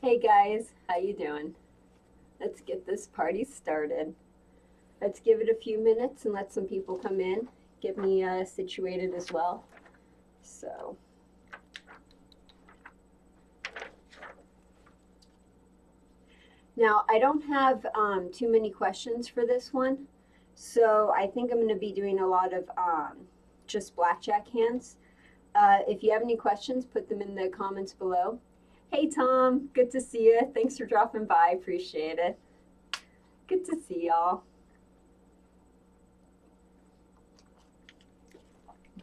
Hey guys, how you doing? Let's get this party started. Let's give it a few minutes and let some people come in. Get me situated as well. So, now I don't have too many questions for this one. So I think I'm going to be doing a lot of just blackjack hands. If you have any questions, put them in the comments below. Hey Tom, good to see you. Thanks for dropping by. Appreciate it. Good to see y'all.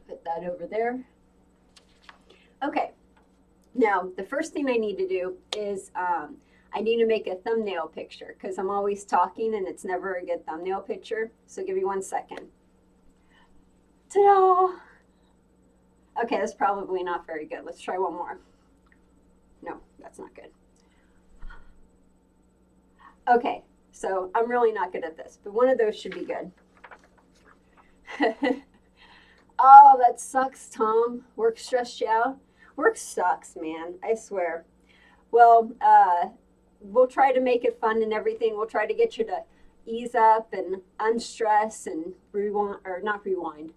Put that over there. Okay, now the first thing I need to do is I need to make a thumbnail picture because I'm always talking and it's never a good thumbnail picture. So give me 1 second. Ta-da! Okay, that's probably not very good. Let's try one more. No, that's not good. Okay, so I'm really not good at this, but one of those should be good. Oh, that sucks, Tom. Work stressed you out? Work sucks, man. I swear. Well, we'll try to make it fun and everything. We'll try to get you to ease up and unstress and rewind, or not rewind,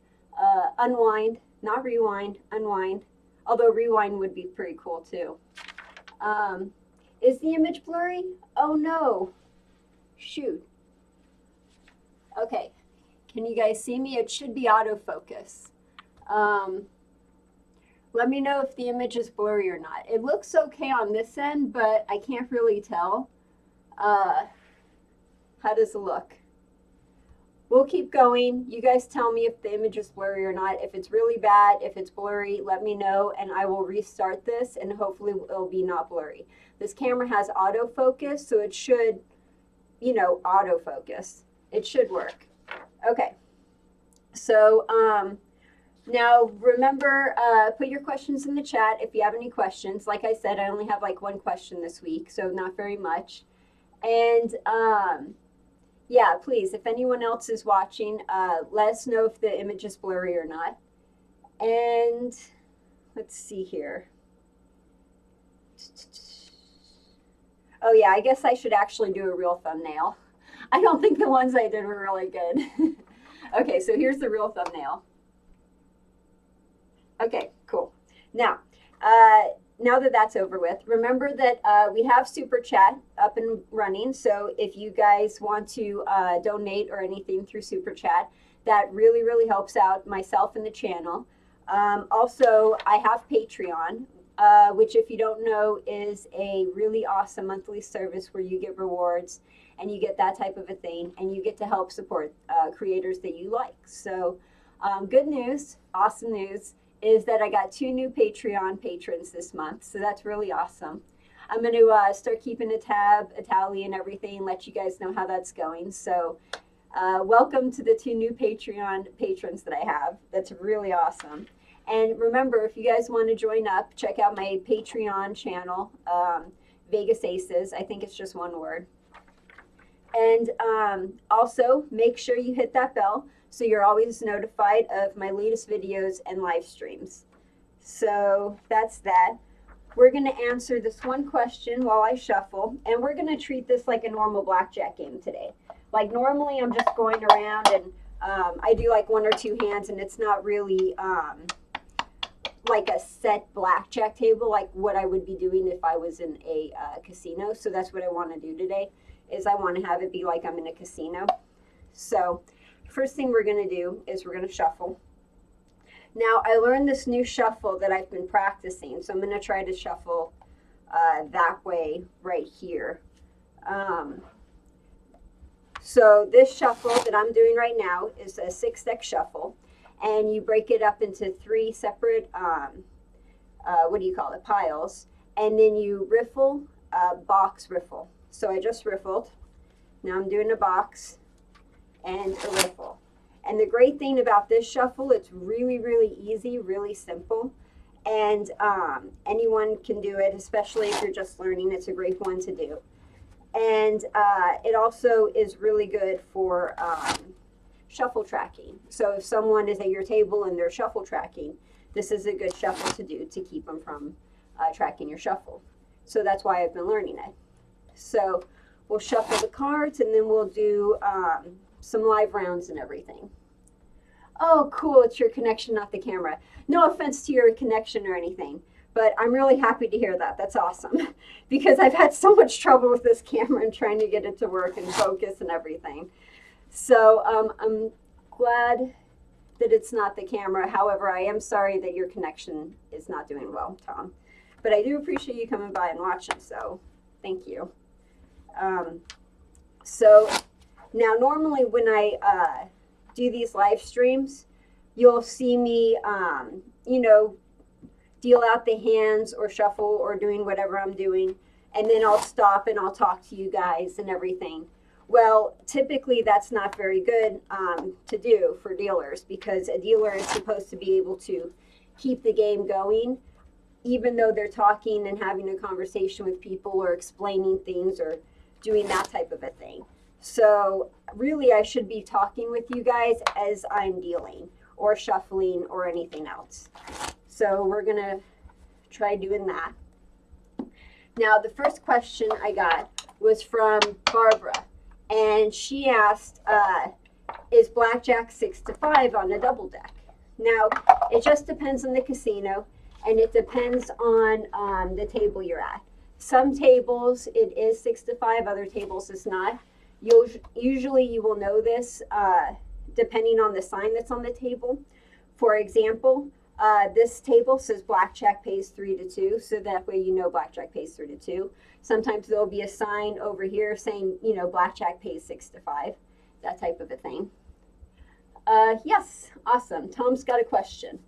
unwind, not rewind, unwind. Although rewind would be pretty cool too. Is the image blurry? Oh no. Shoot. Okay. Can you guys see me? It should be autofocus. Let me know if the image is blurry or not. It looks okay on this end, but I can't really tell. How does it look? We'll keep going. You guys tell me if the image is blurry or not. If it's really bad, if it's blurry, let me know and I will restart this and hopefully it'll be not blurry. This camera has autofocus, so it should, autofocus. It should work. Okay. So, now remember, put your questions in the chat if you have any questions. Like I said, I only have like one question this week, so not very much. And, yeah, please, if anyone else is watching, let us know if the image is blurry or not. And let's see here. Oh yeah, I guess I should actually do a real thumbnail. I don't think the ones I did were really good. Okay, so here's the real thumbnail. Okay, cool. Now that that's over with, remember that we have Super Chat up and running. So if you guys want to donate or anything through Super Chat, that really, really helps out myself and the channel. Also, I have Patreon, which if you don't know is a really awesome monthly service where you get rewards and you get that type of a thing and you get to help support creators that you like. So good news, awesome news, is that I got 2 new Patreon patrons this month, so that's really awesome. I'm going to start keeping a tally and everything, let you guys know how that's going. So welcome to the 2 new Patreon patrons that I have. That's really awesome. And remember, if you guys want to join up, check out my Patreon channel, Vegas Aces. I think it's just one word. And also, make sure you hit that bell so you're always notified of my latest videos and live streams. So that's that. We're going to answer this one question while I shuffle, and we're going to treat this like a normal blackjack game today. Like normally I'm just going around and I do like 1 or 2 hands, and it's not really like a set blackjack table like what I would be doing if I was in a casino. So that's what I want to do today, is I want to have it be like I'm in a casino. So first thing we're going to do is we're going to shuffle. Now, I learned this new shuffle that I've been practicing, so I'm going to try to shuffle that way right here. So this shuffle that I'm doing right now is a 6-deck shuffle, and you break it up into 3 separate, piles, and then you riffle, box riffle. So I just riffled. Now I'm doing a box and a riffle. And the great thing about this shuffle, it's really, really easy, really simple. And anyone can do it, especially if you're just learning. It's a great one to do. And it also is really good for shuffle tracking. So if someone is at your table and they're shuffle tracking, this is a good shuffle to do to keep them from tracking your shuffle. So that's why I've been learning it. So we'll shuffle the cards, and then we'll do some live rounds and everything. Oh, cool. It's your connection, not the camera. No offense to your connection or anything, but I'm really happy to hear that. That's awesome because I've had so much trouble with this camera and trying to get it to work and focus and everything. So I'm glad that it's not the camera. However, I am sorry that your connection is not doing well, Tom. But I do appreciate you coming by and watching, so thank you. So now normally when I do these live streams, you'll see me, you know, deal out the hands or shuffle or doing whatever I'm doing, and then I'll stop and I'll talk to you guys and everything. Well, typically that's not very good to do for dealers, because a dealer is supposed to be able to keep the game going even though they're talking and having a conversation with people or explaining things or doing that type of a thing. So really I should be talking with you guys as I'm dealing or shuffling or anything else. So we're gonna try doing that. Now the first question I got was from Barbara, and she asked, is Blackjack 6 to 5 on a double deck? Now it just depends on the casino, and it depends on the table you're at. Some tables it is 6 to 5, other tables it's not. Usually you will know this depending on the sign that's on the table. For example, this table says Blackjack pays 3 to 2, so that way you know Blackjack pays 3 to 2. Sometimes there'll be a sign over here saying, you know, Blackjack pays 6 to 5, that type of a thing. Yes, awesome. Tom's got a question.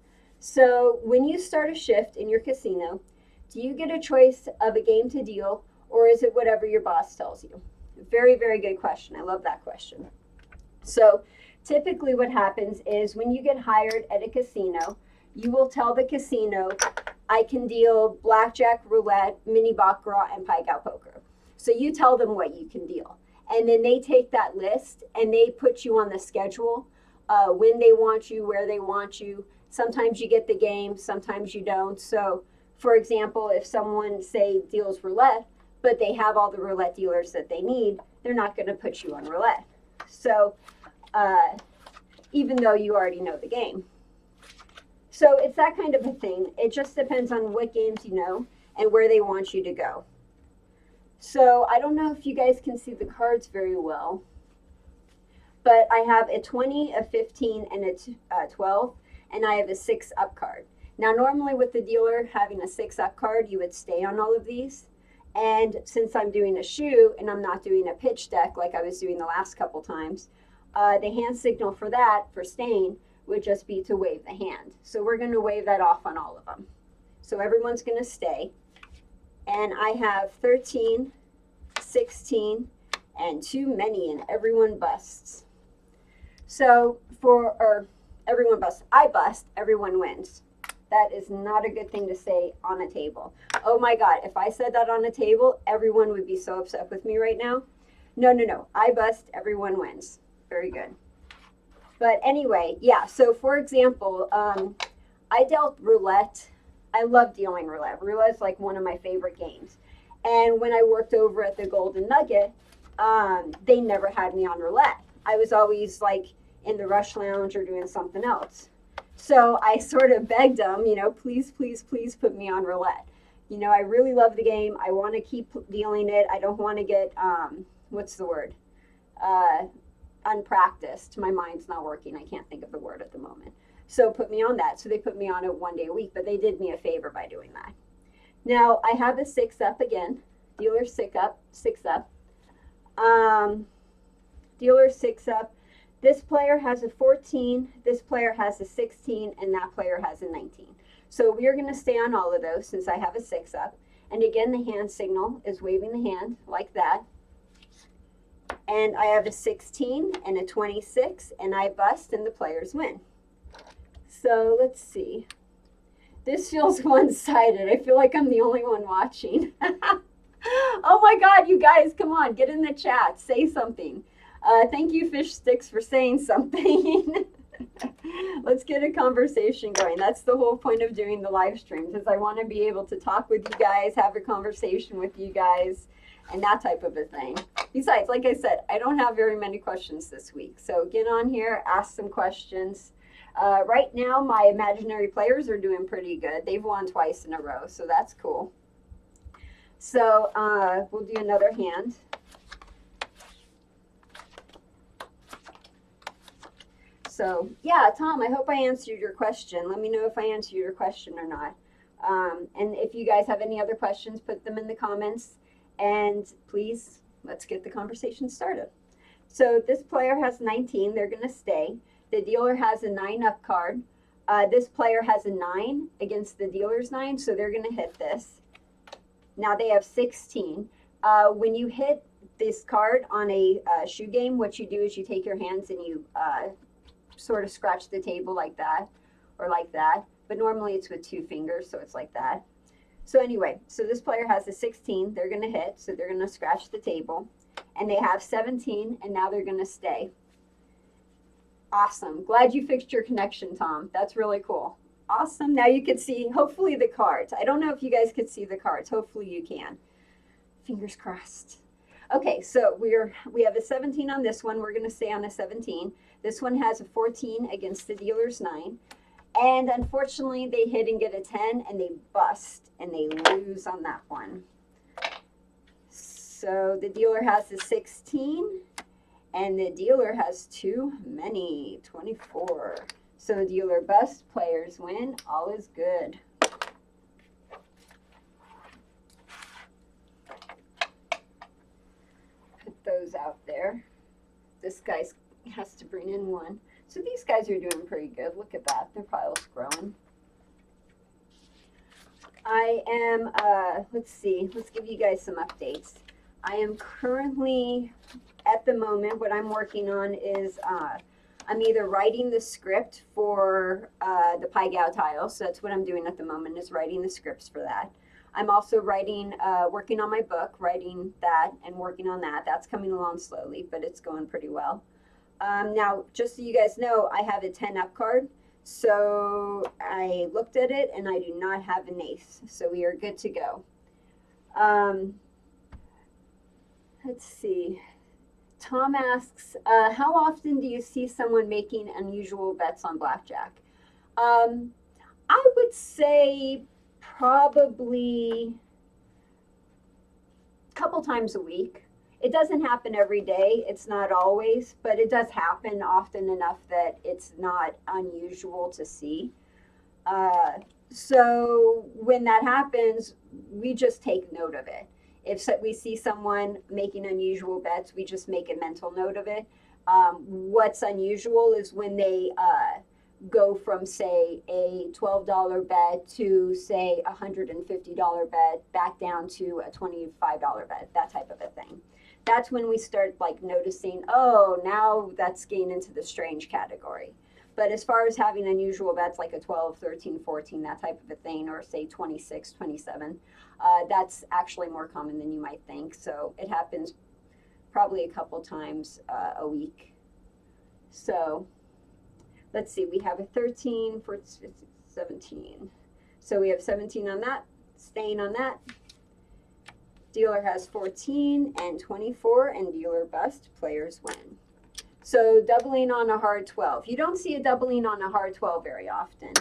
So when you start a shift in your casino, do you get a choice of a game to deal, or is it whatever your boss tells you? Very, very good question. I love that question. So typically what happens is when you get hired at a casino, you will tell the casino, I can deal blackjack, roulette, mini baccarat, and pie gow poker. So you tell them what you can deal. And then they take that list and they put you on the schedule, when they want you, where they want you. Sometimes you get the game, sometimes you don't. So for example, if someone, say, deals roulette, but they have all the roulette dealers that they need, they're not going to put you on roulette. So even though you already know the game. So it's that kind of a thing. It just depends on what games you know and where they want you to go. So I don't know if you guys can see the cards very well, but I have a 20, a 15, and a 12, and I have a 6 up card. Now normally with the dealer having a 6 up card, you would stay on all of these. And since I'm doing a shoe and I'm not doing a pitch deck like I was doing the last couple times, the hand signal for that, for staying, would just be to wave the hand. So we're going to wave that off on all of them. So everyone's going to stay. And I have 13, 16, and too many, and everyone busts. So everyone busts. I bust, everyone wins. That is not a good thing to say on a table. Oh my God, if I said that on a table, everyone would be so upset with me right now. No. I bust, everyone wins. Very good. But anyway, yeah, so for example, I dealt roulette. I love dealing roulette. Roulette is like one of my favorite games. And when I worked over at the Golden Nugget, they never had me on roulette. I was always like in the Rush Lounge or doing something else. So I sort of begged them, you know, please, please, please put me on roulette. You know, I really love the game. I want to keep dealing it. I don't want to get, what's the word? Unpracticed. My mind's not working. I can't think of the word at the moment. So put me on that. So they put me on it 1 day a week, but they did me a favor by doing that. Now I have a 6 up again. Dealer 6 up. Dealer 6 up. This player has a 14, this player has a 16, and that player has a 19. So we are going to stay on all of those since I have a 6 up. And again, the hand signal is waving the hand like that. And I have a 16 and a 26, and I bust, and the players win. So let's see. This feels one-sided. I feel like I'm the only one watching. Oh my God, you guys, come on, get in the chat, say something. Thank you, Fish Sticks, for saying something. Let's get a conversation going. That's the whole point of doing the live streams, is I want to be able to talk with you guys, have a conversation with you guys, and that type of a thing. Besides, like I said, I don't have very many questions this week. So get on here, ask some questions. Right now, my imaginary players are doing pretty good. They've won twice in a row, so that's cool. So we'll do another hand. So yeah, Tom, I hope I answered your question. Let me know if I answered your question or not. And if you guys have any other questions, put them in the comments. And please, let's get the conversation started. So this player has 19. They're going to stay. The dealer has a 9-up card. This player has a 9 against the dealer's 9, so they're going to hit this. Now they have 16. When you hit this card on a shoe game, what you do is you take your hands and you sort of scratch the table like that or like that. But normally it's with 2 fingers, so it's like that. So anyway, so this player has a 16. They're going to hit, so they're going to scratch the table. And they have 17, and now they're going to stay. Awesome. Glad you fixed your connection, Tom. That's really cool. Awesome. Now you can see, hopefully, the cards. I don't know if you guys could see the cards. Hopefully you can. Fingers crossed. Okay, so we have a 17 on this one. We're going to stay on a 17. This one has a 14 against the dealer's 9. And unfortunately, they hit and get a 10, and they bust, and they lose on that one. So the dealer has a 16, and the dealer has too many, 24. So dealer bust, players win, all is good. Put those out there. This guy has to bring in 1. So these guys are doing pretty good. Look at that. Their pile's growing. I am, let's see. Let's give you guys some updates. I am currently, at the moment, what I'm working on is I'm either writing the script for the Pai Gow tile. So that's what I'm doing at the moment, is writing the scripts for that. I'm also writing, working on my book, writing that and working on that. That's coming along slowly, but it's going pretty well. Now, just so you guys know, I have a 10-up card. So I looked at it, and I do not have an ace. So we are good to go. Let's see. Tom asks, how often do you see someone making unusual bets on blackjack? I would say probably a couple times a week. It doesn't happen every day. It's not always, but it does happen often enough that it's not unusual to see. So when that happens, we just take note of it. If we see someone making unusual bets, we just make a mental note of it. What's unusual is when they go from, say, a $12 bet to, say, a $150 bet back down to a $25 bet, that type of a thing. That's when we start like noticing, oh, now that's getting into the strange category. But as far as having unusual bets like a 12, 13, 14, that type of a thing, or say 26, 27, that's actually more common than you might think. So it happens probably a couple times a week. So let's see, we have a 13 for 17. So we have 17 on that, staying on that. Dealer has 14 and 24, and dealer bust, players win. So doubling on a hard 12. You don't see a doubling on a hard 12 very often.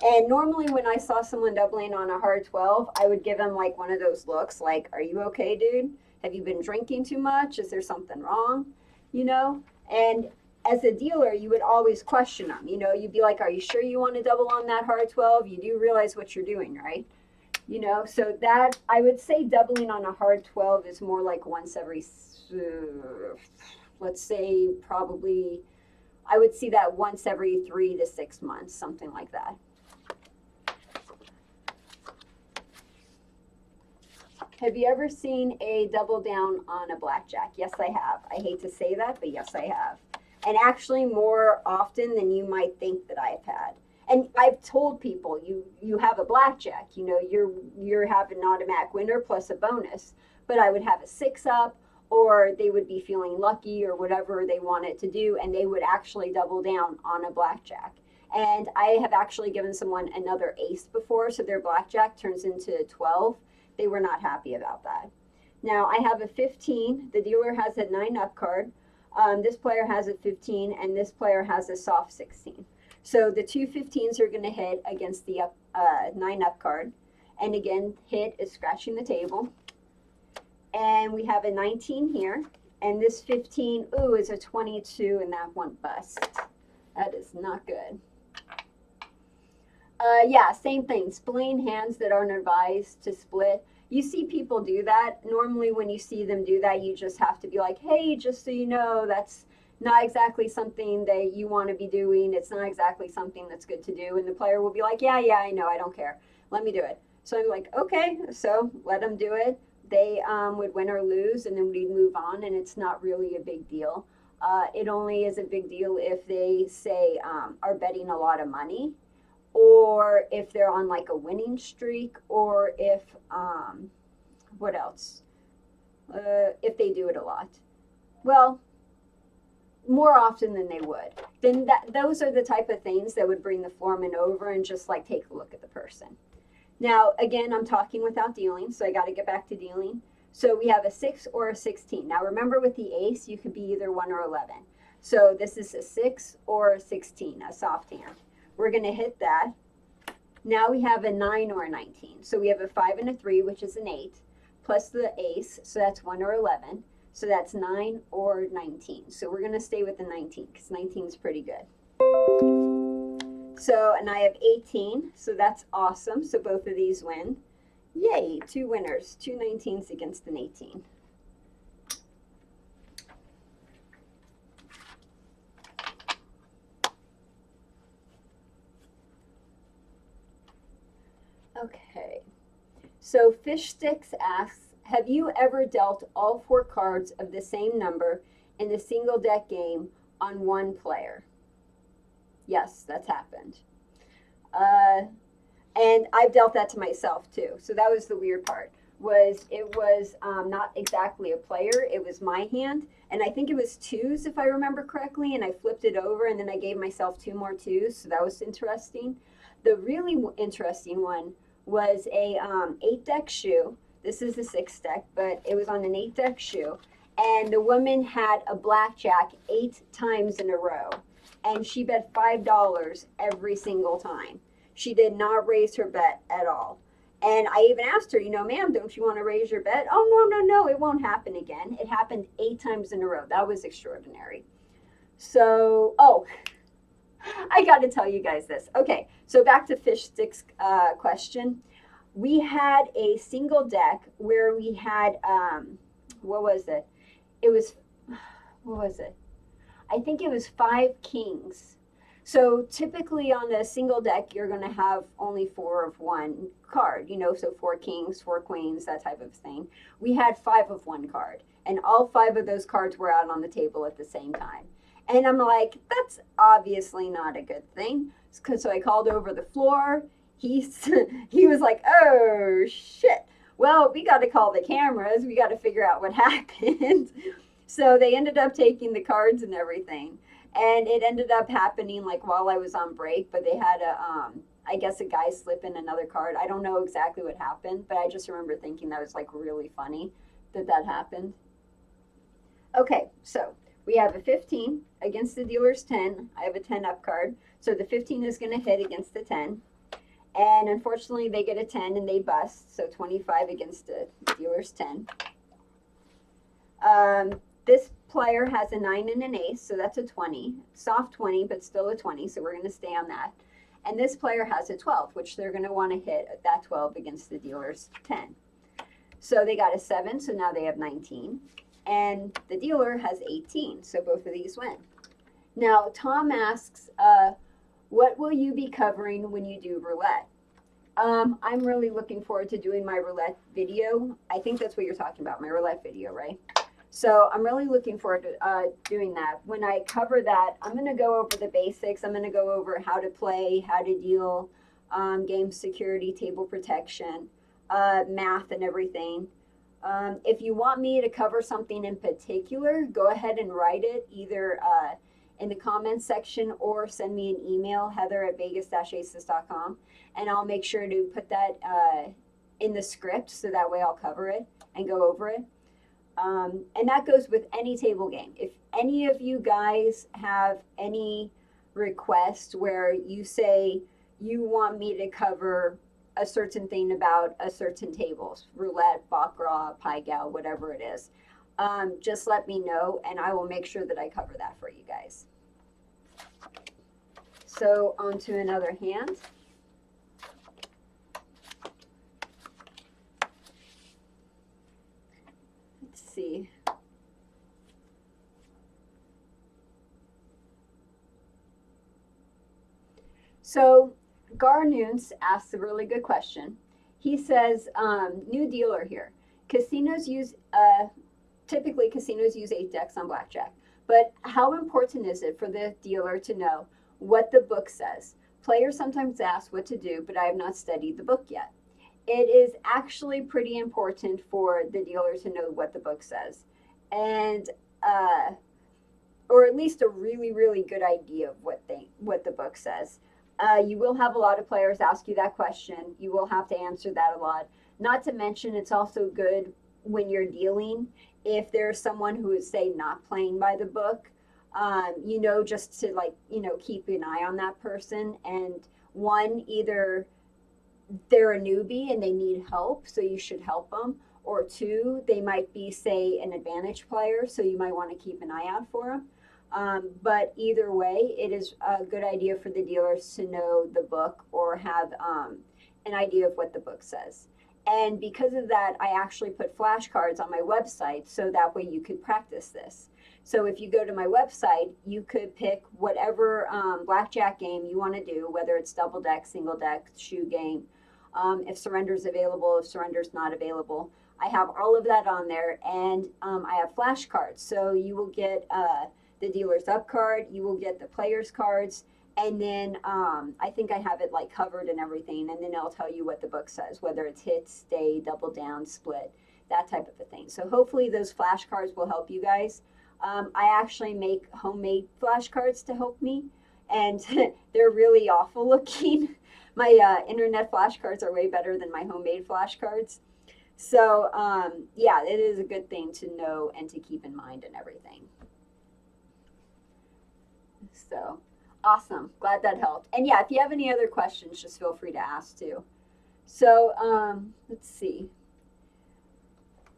And normally when I saw someone doubling on a hard 12, I would give them like one of those looks like, are you okay, dude? Have you been drinking too much? Is there something wrong? You know? And as a dealer, you would always question them. You know, you'd be like, are you sure you want to double on that hard 12? You do realize what you're doing, right? You know, so that, I would say doubling on a hard 12 is more like once every, let's say probably, I would see that once every 3 to 6 months, something like that. Have you ever seen a double down on a blackjack? Yes, I have. I hate to say that, but yes, I have. And actually more often than you might think that I've had. And I've told people, you have a blackjack, you know, you're having an automatic winner plus a bonus. But I would have a 6-up or they would be feeling lucky or whatever they wanted to do, and they would actually double down on a blackjack. And I have actually given someone another ace before, so their blackjack turns into 12. They were not happy about that. Now I have a 15. The dealer has a 9-up card. This player has a 15, and this player has a soft 16. So the two 15s are going to hit against the 9-up card. And again, hit is scratching the table. And we have a 19 here. And this 15, ooh, is a 22, and that one bust. That is not good. Yeah, same thing. Splitting hands that aren't advised to split. You see people do that. Normally when you see them do that, you just have to be like, hey, just so you know, that's not exactly something that you want to be doing. It's not exactly something that's good to do. And the player will be like, yeah, I know, I don't care. Let me do it. So I'm like, okay, so let them do it. They would win or lose, and then we'd move on, and it's not really a big deal. It only is a big deal if they, say, are betting a lot of money, or if they're on like a winning streak, or if, what else? If they do it a lot. Well, more often than they would. Then those are the type of things that would bring the foreman over and just like take a look at the person. Now, again, I'm talking without dealing, so I got to get back to dealing. So we have a 6 or a 16. Now, remember with the ace, you could be either 1 or 11. So this is a 6 or a 16, a soft hand. We're going to hit that. Now we have a 9 or a 19. So we have a 5 and a 3, which is an 8, plus the ace, so that's 1 or 11. So that's 9 or 19. So we're going to stay with the 19 because 19 is pretty good. So, and I have 18, so that's awesome. So both of these win. Yay, 2 winners, 2 19s against an 18. Okay, so Fish Sticks asks, have you ever dealt all 4 cards of the same number in a single deck game on one player? Yes, that's happened. And I've dealt that to myself too. So that was the weird part. It was not exactly a player. It was my hand. And I think it was 2s if I remember correctly. And I flipped it over and then I gave myself 2 more 2s. So that was interesting. The really interesting one was a 8-deck shoe. This is a 6 deck, but it was on an 8-deck shoe. And the woman had a blackjack 8 times in a row. And she bet $5 every single time. She did not raise her bet at all. And I even asked her, ma'am, don't you want to raise your bet? Oh, no, it won't happen again. It happened 8 times in a row. That was extraordinary. So, I got to tell you guys this. Okay, so back to Fish Sticks question. We had a single deck where we had, what was it? I think it was 5 kings. So typically on a single deck, you're going to have only 4 of one card, so 4 kings, 4 queens, that type of thing. We had 5 of one card, and all 5 of those cards were out on the table at the same time. And I'm like, that's obviously not a good thing. So I called over the floor. He was like, oh, shit. Well, we got to call the cameras. We got to figure out what happened. So they ended up taking the cards and everything. And it ended up happening like while I was on break, but they had I guess a guy slip in another card. I don't know exactly what happened, but I just remember thinking that was like really funny that happened. Okay, so we have a 15 against the dealer's 10. I have a 10-up card. So the 15 is going to hit against the 10. And unfortunately, they get a 10 and they bust. So 25 against the dealer's 10. This player has a 9 and an ace, so that's a 20. Soft 20, but still a 20, so we're going to stay on that. And this player has a 12, which they're going to want to hit at that 12 against the dealer's 10. So they got a 7, so now they have 19. And the dealer has 18, so both of these win. Now, Tom asks, what will you be covering when you do roulette? I'm really looking forward to doing my roulette video. I think that's what you're talking about, my roulette video, right? So I'm really looking forward to doing that. When I cover that, I'm going to go over the basics. I'm going to go over how to play, how to deal, game security, table protection, math and everything. If you want me to cover something in particular, go ahead and write it either in the comments section or send me an email, heather@vegas-aces.com, and I'll make sure to put that in the script so that way I'll cover it and go over it. And that goes with any table game. If any of you guys have any requests where you say you want me to cover a certain thing about a certain tables, roulette, baccarat, pai gow, whatever it is, just let me know and I will make sure that I cover that for you guys. So on to another hand. Let's see. So Garnoons asks a really good question. He says, new dealer here. Casinos use, typically casinos use 8 decks on blackjack. But how important is it for the dealer to know what the book says? Players sometimes ask what to do, but I have not studied the book yet. It is actually pretty important for the dealer to know what the book says. And, or at least a really, really good idea of what the book says. You will have a lot of players ask you that question. You will have to answer that a lot. Not to mention, it's also good when you're dealing. If there's someone who is, say, not playing by the book, just to keep an eye on that person. And one, either they're a newbie and they need help, so you should help them. Or two, they might be, say, an advantage player, so you might want to keep an eye out for them. But either way, it is a good idea for the dealers to know the book or have an idea of what the book says. And because of that, I actually put flashcards on my website so that way you could practice this. So if you go to my website, you could pick whatever blackjack game you want to do, whether it's double deck, single deck, shoe game, if surrender's available, if surrender's not available. I have all of that on there, and I have flashcards. So you will get the dealer's up card, you will get the player's cards, and then I think I have it like covered and everything, and then I'll tell you what the book says, whether it's hit, stay, double down, split, that type of a thing. So hopefully those flashcards will help you guys. I actually make homemade flashcards to help me, and they're really awful looking. My internet flashcards are way better than my homemade flashcards. So yeah, it is a good thing to know and to keep in mind and everything. So awesome, glad that helped. And yeah, if you have any other questions, just feel free to ask too. So let's see.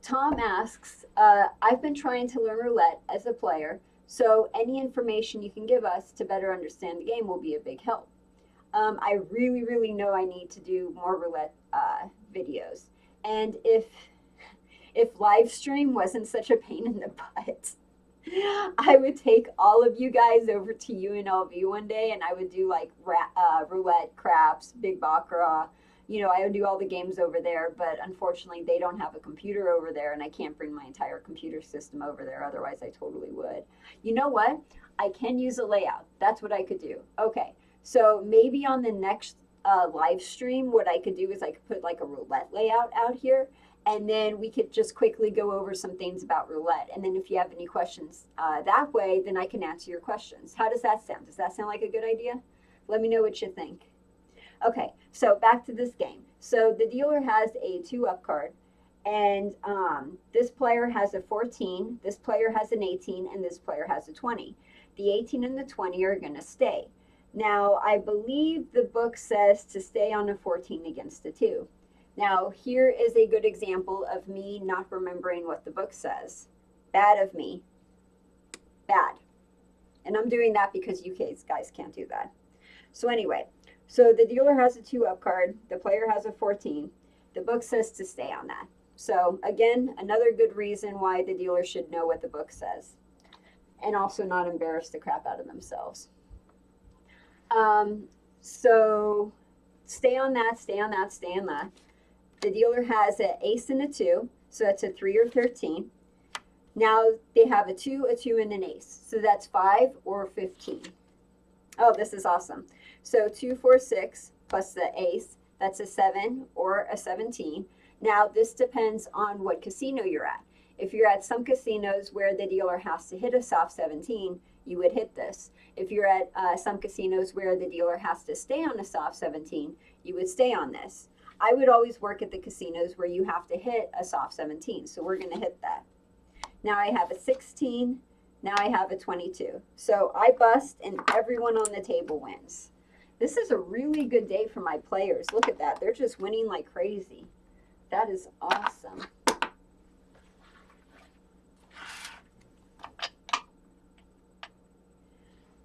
Tom asks, I've been trying to learn roulette as a player, so any information you can give us to better understand the game will be a big help. I really, really know I need to do more roulette videos. And if live stream wasn't such a pain in the butt, I would take all of you guys over to UNLV one day, and I would do like roulette, craps, big baccarat. I would do all the games over there, but unfortunately they don't have a computer over there, and I can't bring my entire computer system over there. Otherwise, I totally would. You know what? I can use a layout. That's what I could do. Okay, so maybe on the next live stream, what I could do is I could put like a roulette layout out here, and then we could just quickly go over some things about roulette. And then if you have any questions that way, then I can answer your questions. How does that sound? Does that sound like a good idea? Let me know what you think. Okay, so back to this game. So the dealer has a 2-up card, and this player has a 14, this player has an 18, and this player has a 20. The 18 and the 20 are going to stay. Now, I believe the book says to stay on a 14 against a 2. Now, here is a good example of me not remembering what the book says. Bad of me. Bad. And I'm doing that because you guys can't do that. So anyway, so the dealer has a 2-up card. The player has a 14. The book says to stay on that. So again, another good reason why the dealer should know what the book says. And also not embarrass the crap out of themselves. So stay on that, stay on that, stay on that. The dealer has an ace and a 2, so that's a 3 or 13. Now they have a 2, and an ace. So that's 5 or 15. Oh, this is awesome. So 2, 4, 6 plus the ace, that's a 7 or a 17. Now, this depends on what casino you're at. If you're at some casinos where the dealer has to hit a soft 17, you would hit this. If you're at some casinos where the dealer has to stay on a soft 17, you would stay on this. I would always work at the casinos where you have to hit a soft 17, so we're going to hit that. Now I have a 16, now I have a 22. So I bust and everyone on the table wins. This is a really good day for my players. Look at that, they're just winning like crazy. That is awesome.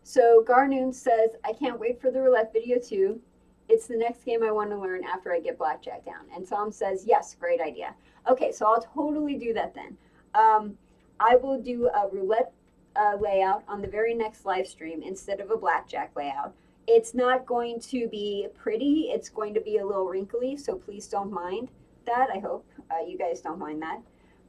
So Garnoon says, I can't wait for the roulette video too. It's the next game I want to learn after I get Blackjack down. And Tom says, yes, great idea. Okay, so I'll totally do that then. I will do a roulette layout on the very next live stream instead of a Blackjack layout. It's not going to be pretty. It's going to be a little wrinkly, so please don't mind that. I hope you guys don't mind that.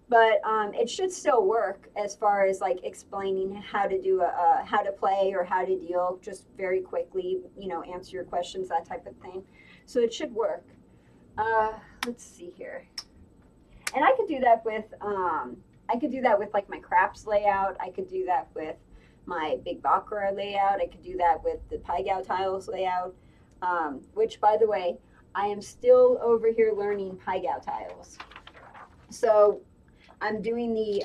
But it should still work as far as like explaining how to do how to play or how to deal, just very quickly, you know, answer your questions, that type of thing. So it should work. Let's see here. And I could do that with like my craps layout. I could do that with my big baccarat layout. I could do that with the Pai Gow tiles layout, which, by the way, I am still over here learning Pai Gow tiles. So I'm doing the,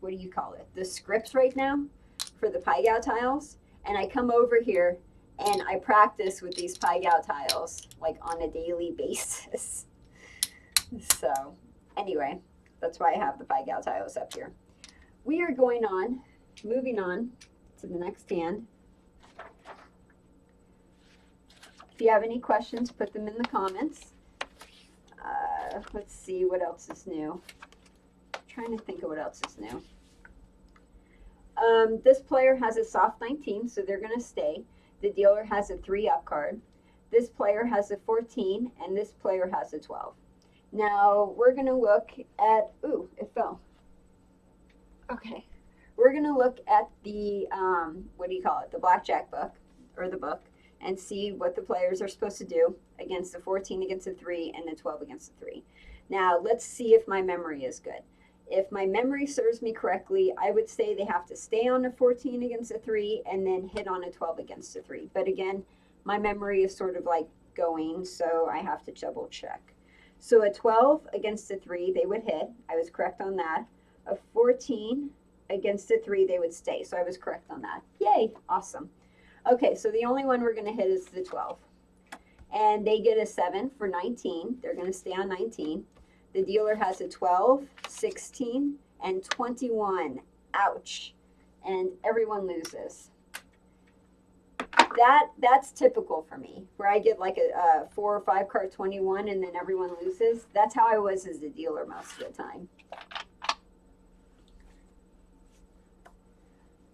what do you call it? The scripts right now for the Pai Gow tiles. And I come over here and I practice with these Pai Gow tiles like on a daily basis. So anyway, that's why I have the Pai Gow tiles up here. We are moving on to the next hand. If you have any questions, put them in the comments. Let's see what else is new. Trying to think of what else is new. This player has a soft 19, so they're going to stay. The dealer has a 3-up card. This player has a 14, and this player has a 12. Now, we're going to look at, ooh, it fell. Okay. We're going to look at the, what do you call it, the Blackjack book, or the book, and see what the players are supposed to do against the 14 against the 3 and the 12 against the 3. Now, let's see if my memory is good. If my memory serves me correctly, I would say they have to stay on a 14 against a 3 and then hit on a 12 against a 3. But again, my memory is sort of like going, so I have to double check. So a 12 against a 3, they would hit. I was correct on that. A 14 against a 3, they would stay. So I was correct on that. Yay, awesome. Okay, so the only one we're going to hit is the 12. And they get a 7 for 19. They're going to stay on 19. The dealer has a 12, 16, and 21. Ouch. And everyone loses. That's typical for me, where I get like a 4 or 5 card 21 and then everyone loses. That's how I was as a dealer most of the time.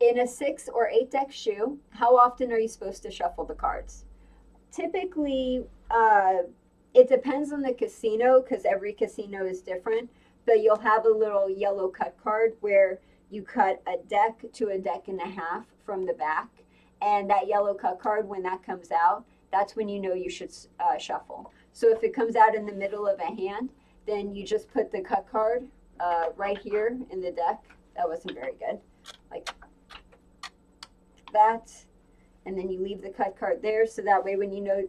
In a 6 or 8 deck shoe, how often are you supposed to shuffle the cards? Typically, it depends on the casino because every casino is different, but you'll have a little yellow cut card where you cut a deck to a deck and a half from the back, and that yellow cut card, when that comes out, that's when you know you should shuffle. So if it comes out in the middle of a hand, then you just put the cut card right here in the deck. That wasn't very good. Like that, and then you leave the cut card there, so that way when you know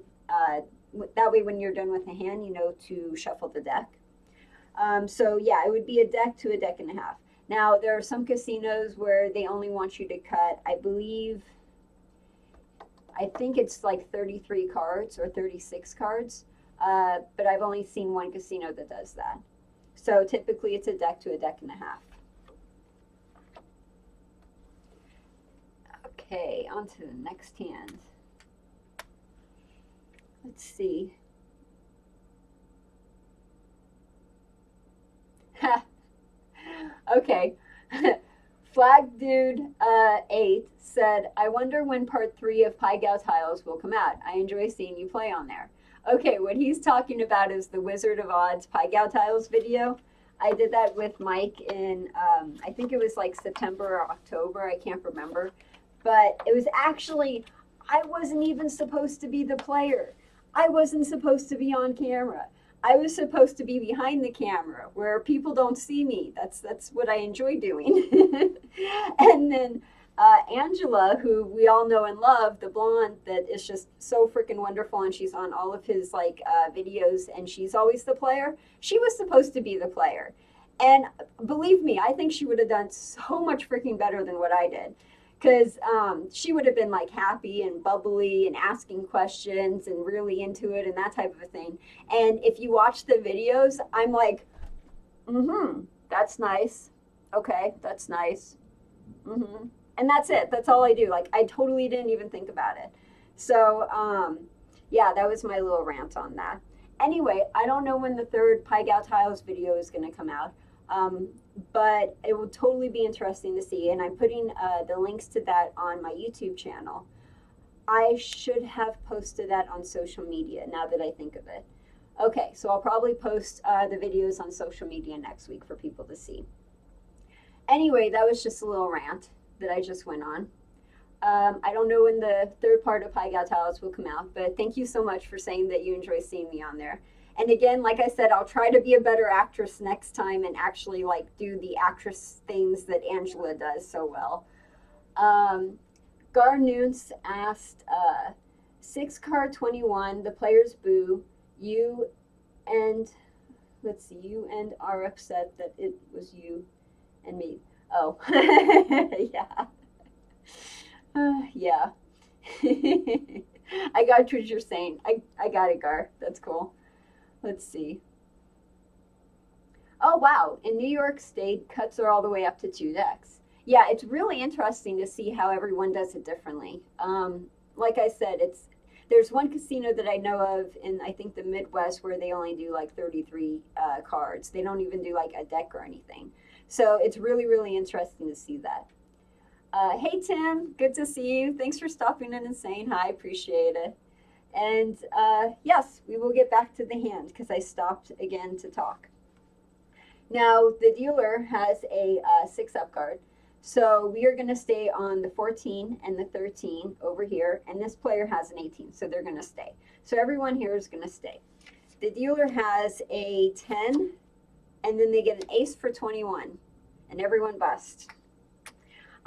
when you're done with the hand, you know to shuffle the deck. So yeah, it would be a deck to a deck and a half. Now, there are some casinos where they only want you to cut, I think it's like 33 cards or 36 cards, but I've only seen one casino that does that. So typically it's a deck to a deck and a half. Okay, on to the next hand. Let's see. Okay. Flag Dude 8 said, I wonder when part 3 of Pai Gow tiles will come out. I enjoy seeing you play on there. Okay, what he's talking about is the Wizard of Oz Pai Gow tiles video. I did that with Mike in, I think it was like September or October. I can't remember. But it was actually, I wasn't even supposed to be the player. I wasn't supposed to be on camera. I was supposed to be behind the camera where people don't see me. That's what I enjoy doing. And then Angela, who we all know and love, the blonde that is just so freaking wonderful, and she's on all of his like videos, and she's always the player. She was supposed to be the player, and believe me, I think she would have done so much freaking better than what I did. Because she would have been like happy and bubbly and asking questions and really into it and that type of a thing. And if you watch the videos, I'm like, that's nice. Okay, that's nice. And that's it. That's all I do. Like, I totally didn't even think about it. So, yeah, that was my little rant on that. Anyway, I don't know when the third Pai Gow Tiles video is going to come out. But it will totally be interesting to see, and I'm putting the links to that on my YouTube channel. I should have posted that on social media now that I think of it. Okay, so I'll probably post the videos on social media next week for people to see. Anyway, that was just a little rant that I just went on. I don't know when the third part of Pai Gow Tiles will come out, but thank you so much for saying that you enjoy seeing me on there. And again, like I said, I'll try to be a better actress next time and actually like do the actress things that Angela does so well. Gar Noons asked, 6 card 21, the players boo. You and are upset that it was you and me. Oh, yeah. Yeah. I got what you're saying. I got it, Gar. That's cool. Let's see. Oh, wow. In New York State, cuts are all the way up to 2 decks. Yeah, it's really interesting to see how everyone does it differently. Like I said, there's one casino that I know of in, I think, the Midwest where they only do like 33 cards. They don't even do like a deck or anything. So it's really, really interesting to see that. Hey, Tim. Good to see you. Thanks for stopping in and saying hi. Appreciate it. And yes, we will get back to the hand because I stopped again to talk. Now, the dealer has a 6-up card. So we are going to stay on the 14 and the 13 over here. And this player has an 18, so they're going to stay. So everyone here is going to stay. The dealer has a 10, and then they get an ace for 21. And everyone busts.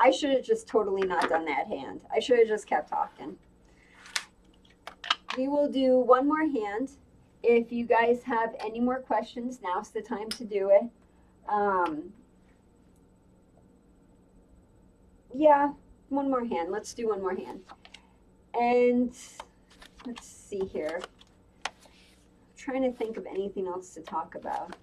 I should have just totally not done that hand. I should have just kept talking. We will do one more hand. If you guys have any more questions, now's the time to do it. Yeah, one more hand. Let's do one more hand. And let's see here. I'm trying to think of anything else to talk about.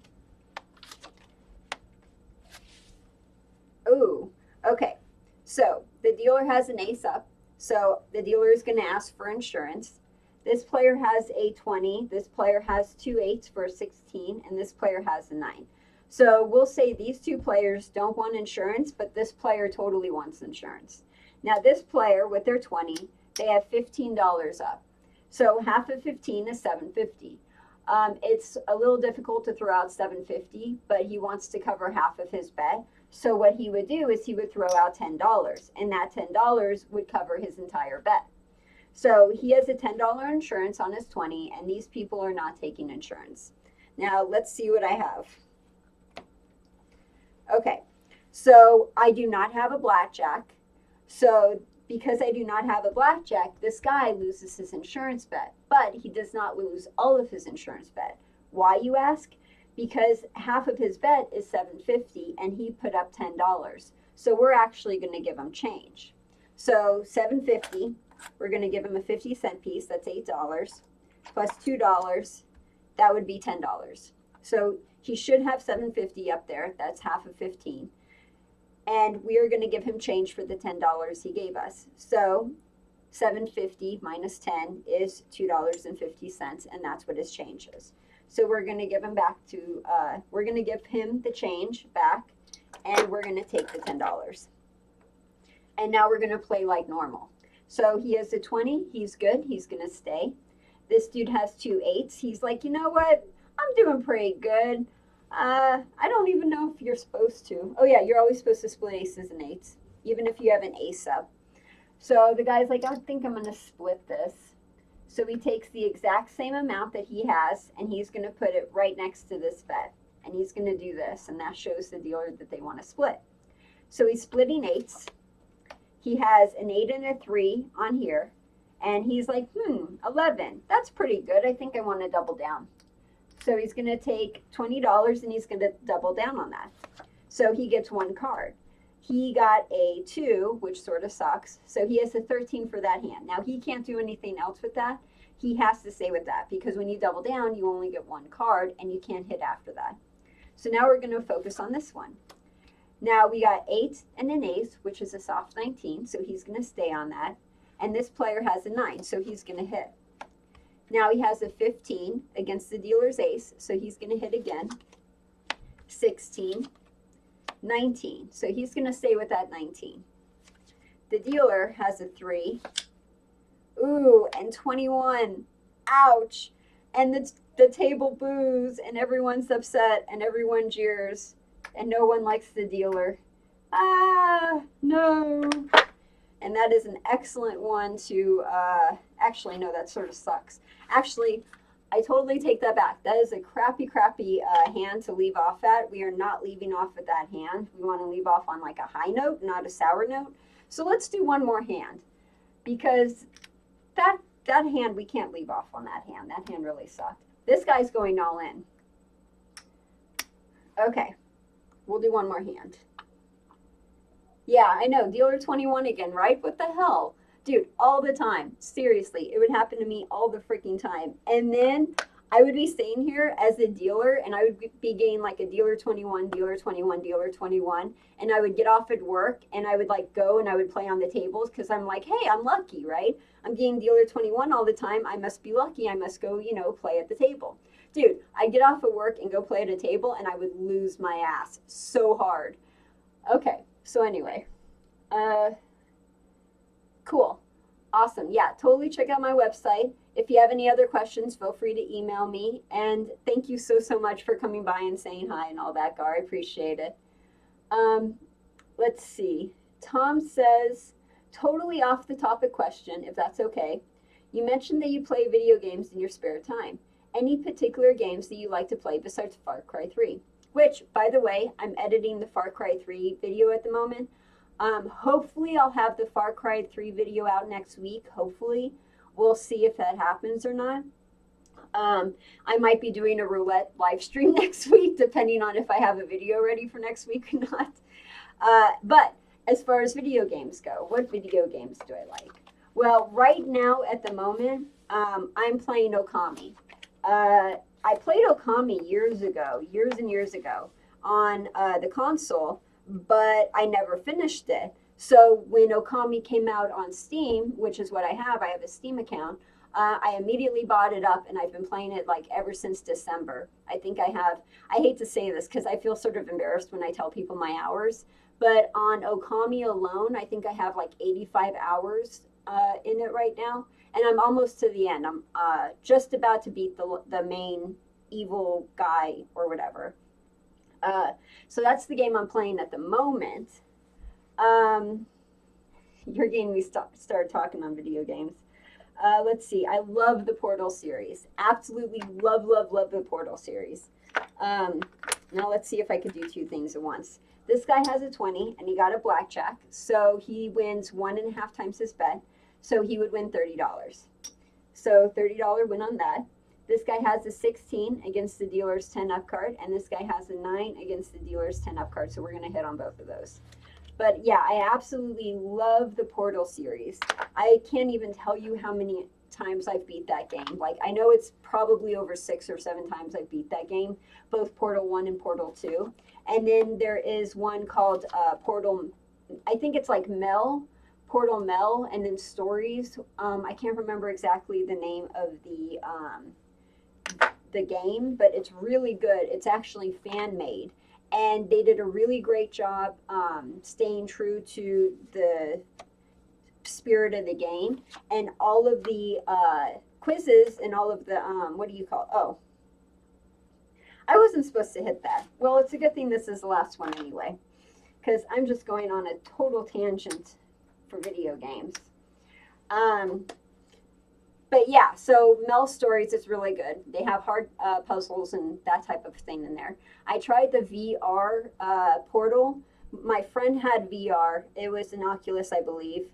Oh, okay. So the dealer has an ace up. So the dealer is going to ask for insurance. This player has a 20, this player has 2 8s for a 16, and this player has a 9. So we'll say these two players don't want insurance, but this player totally wants insurance. Now this player with their 20, they have $15 up. So half of 15 is $7.50. It's a little difficult to throw out $7.50, but he wants to cover half of his bet. So what he would do is he would throw out $10, and that $10 would cover his entire bet. So he has a $10 insurance on his 20, and these people are not taking insurance. Now let's see what I have. Okay, so I do not have a blackjack. So because I do not have a blackjack, this guy loses his insurance bet, but he does not lose all of his insurance bet. Why, you ask? Because half of his bet is $7.50 and he put up $10. So we're actually going to give him change. So $7.50, we're going to give him a 50-cent piece, that's $8, plus $2, that would be $10. So he should have $7.50 up there, that's half of 15. And we are going to give him change for the $10 he gave us. So $7.50 minus 10 is $2.50, and that's what his change is. So we're going to give him back to, we're going to give him the change back, and we're going to take the $10. And now we're going to play like normal. So he has a 20, he's good, he's going to stay. This dude has 2 8s. He's like, you know what? I'm doing pretty good. I don't even know if you're supposed to. Oh yeah, you're always supposed to split aces and 8s, even if you have an ace up. So the guy's like, I think I'm going to split this. So he takes the exact same amount that he has, and he's going to put it right next to this bet. And he's going to do this, and that shows the dealer that they want to split. So he's splitting eights. He has an 8 and a 3 on here. And he's like, 11. That's pretty good. I think I want to double down. So he's going to take $20, and he's going to double down on that. So he gets one card. He got a 2, which sort of sucks. So he has a 13 for that hand. Now, he can't do anything else with that. He has to stay with that, because when you double down, you only get one card, and you can't hit after that. So now we're going to focus on this one. Now, we got 8 and an ace, which is a soft 19, so he's going to stay on that. And this player has a 9, so he's going to hit. Now, he has a 15 against the dealer's ace, so he's going to hit again. 16, 19, so he's going to stay with that 19. The dealer has a 3. Ooh, and 21. Ouch. And the table boos, and everyone's upset, and everyone jeers, and no one likes the dealer. Ah, no. And that is an excellent one to, actually, no, that sort of sucks. Actually, I totally take that back. That is a crappy hand to leave off at. We are not leaving off at that hand. We want to leave off on like a high note, not a sour note. So let's do one more hand, because that hand, we can't leave off on that hand. That hand really sucked. This guy's going all in. Okay, we'll do one more hand. Yeah, I know, dealer 21 again, right? What the hell? Dude, all the time. Seriously, it would happen to me all the freaking time. And then I would be staying here as a dealer, and I would be getting like a dealer 21, dealer 21, dealer 21. And I would get off at work, and I would like go and I would play on the tables, because I'm like, hey, I'm lucky, right? I'm getting dealer 21 all the time. I must be lucky. I must go, you know, play at the table. Dude, I'd get off at work and go play at a table, and I would lose my ass so hard. Okay, so anyway. Cool. Awesome. Yeah, totally check out my website. If you have any other questions, feel free to email me. And thank you so much for coming by and saying hi and all that, Gar. I appreciate it. Let's see. Tom says, totally off the topic question, if that's okay. You mentioned that you play video games in your spare time. Any particular games that you like to play besides Far Cry 3? Which, by the way, I'm editing the Far Cry 3 video at the moment. Hopefully I'll have the Far Cry 3 video out next week. Hopefully. We'll see if that happens or not. I might be doing a roulette live stream next week, depending on if I have a video ready for next week or not. But as far as video games go, what video games do I like? Well, right now at the moment, I'm playing Okami. I played Okami years and years ago on the console, but I never finished it. So when Okami came out on Steam, which is what I have a Steam account, I immediately bought it up, and I've been playing it like ever since December. I think I hate to say this because I feel sort of embarrassed when I tell people my hours, but on Okami alone, I think I have like 85 hours in it right now, and I'm almost to the end. I'm just about to beat the main evil guy or whatever. So that's the game I'm playing at the moment. You're getting me start talking on video games. Let's see. I love the Portal series. Absolutely love the Portal series. Now let's see if I could do two things at once. This guy has a 20, and he got a Blackjack, so he wins 1.5 times his bet, so he would win $30. So $30 win on that. This guy has a 16 against the dealer's 10 up card, and this guy has a 9 against the dealer's 10 up card, so we're going to hit on both of those. But yeah, I absolutely love the Portal series. I can't even tell you how many times I've beat that game. Like, I know it's probably over 6 or 7 times I've beat that game, both Portal 1 and Portal 2. And then there is one called Portal, I think it's like Portal Mel, and then Stories. I can't remember exactly the name of the game, but it's really good. It's actually fan-made. And they did a really great job staying true to the spirit of the game. And all of the quizzes and all of the, what do you call it? Oh, I wasn't supposed to hit that. Well, it's a good thing this is the last one anyway, because I'm just going on a total tangent for video games. But yeah, so Mel's Stories is really good. They have hard puzzles and that type of thing in there. I tried the VR Portal. My friend had VR. It was an Oculus, I believe,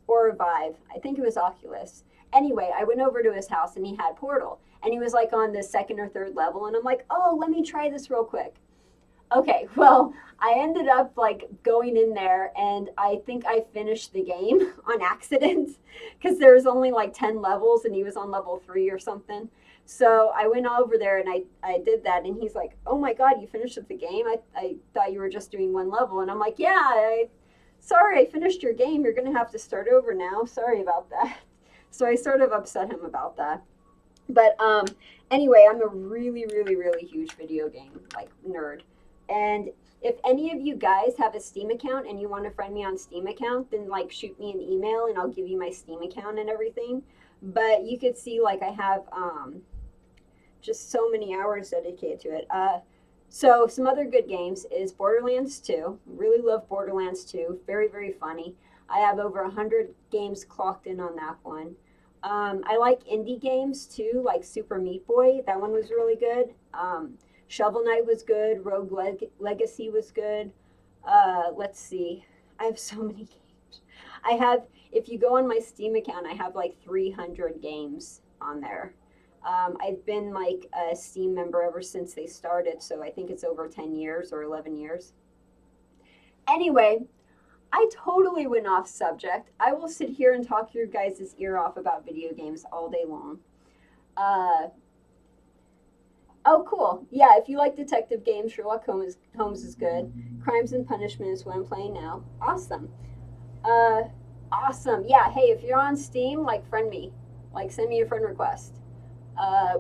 or a Vive. I think it was Oculus. Anyway, I went over to his house and he had Portal. And he was like on the second or third level. And I'm like, oh, let me try this real quick. Okay, well, I ended up like going in there and I think I finished the game on accident because there was only like 10 levels and he was on level 3 or something. So I went over there and I did that and he's like, oh my God, you finished the game? I thought you were just doing one level. And I'm like, yeah, sorry, I finished your game. You're going to have to start over now. Sorry about that. So I sort of upset him about that. But anyway, I'm a really, really, really huge video game like nerd. And if any of you guys have a Steam account and you want to friend me on Steam account, then like shoot me an email and I'll give you my Steam account and everything. But you could see like I have just so many hours dedicated to it. So some other good games is Borderlands 2. Really love Borderlands 2. Very, very funny. I have over 100 games clocked in on that one. I like indie games too, like Super Meat Boy. That one was really good. Shovel Knight was good. Rogue Legacy was good. Let's see. I have so many games. I have, if you go on my Steam account, I have like 300 games on there. I've been like a Steam member ever since they started, so I think it's over 10 years or 11 years. Anyway, I totally went off subject. I will sit here and talk your guys' ear off about video games all day long. Oh, cool. Yeah, if you like detective games, Sherlock Holmes is good. Crimes and Punishment is what I'm playing now. Awesome. Awesome. Yeah, hey, if you're on Steam, like, friend me. Like, send me a friend request.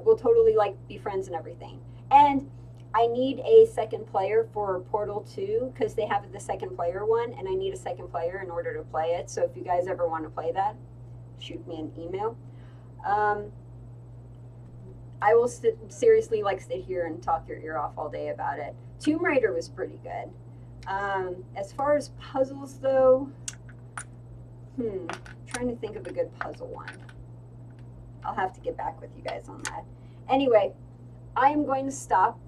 We'll totally, like, be friends and everything. And I need a second player for Portal 2 because they have the second player one, and I need a second player in order to play it. So if you guys ever want to play that, shoot me an email. I will seriously like sit here and talk your ear off all day about it. Tomb Raider was pretty good. As far as puzzles though, trying to think of a good puzzle one. I'll have to get back with you guys on that. Anyway, I am going to stop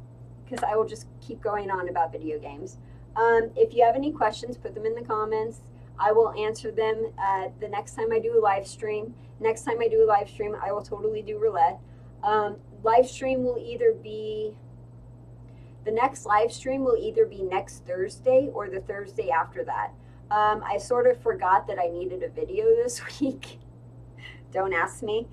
because I will just keep going on about video games. If you have any questions, put them in the comments. I will answer them the next time I do a live stream. Next time I do a live stream, I will totally do roulette. Live stream will either be, the next live stream will either be next Thursday or the Thursday after that. I sort of forgot that I needed a video this week. Don't ask me.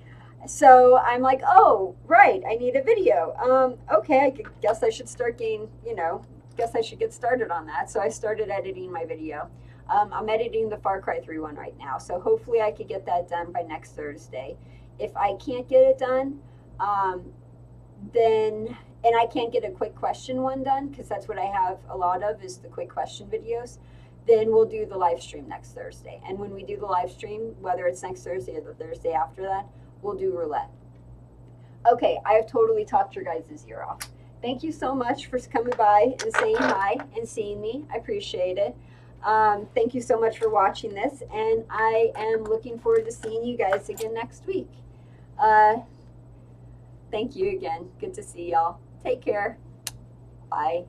So I'm like, oh, right, I need a video. Okay, I guess I should start guess I should get started on that. So I started editing my video. I'm editing the Far Cry 3 one right now. So hopefully I could get that done by next Thursday. If I can't get it done, and I can't get a quick question one done, because that's what I have a lot of is the quick question videos, then we'll do the live stream next Thursday. And when we do the live stream, whether it's next Thursday or the Thursday after that, we'll do roulette. Okay, I have totally talked your guys' ear off. Thank you so much for coming by and saying hi and seeing me. I appreciate it. Thank you so much for watching this, and I am looking forward to seeing you guys again next week. Thank you again. Good to see y'all. Take care. Bye.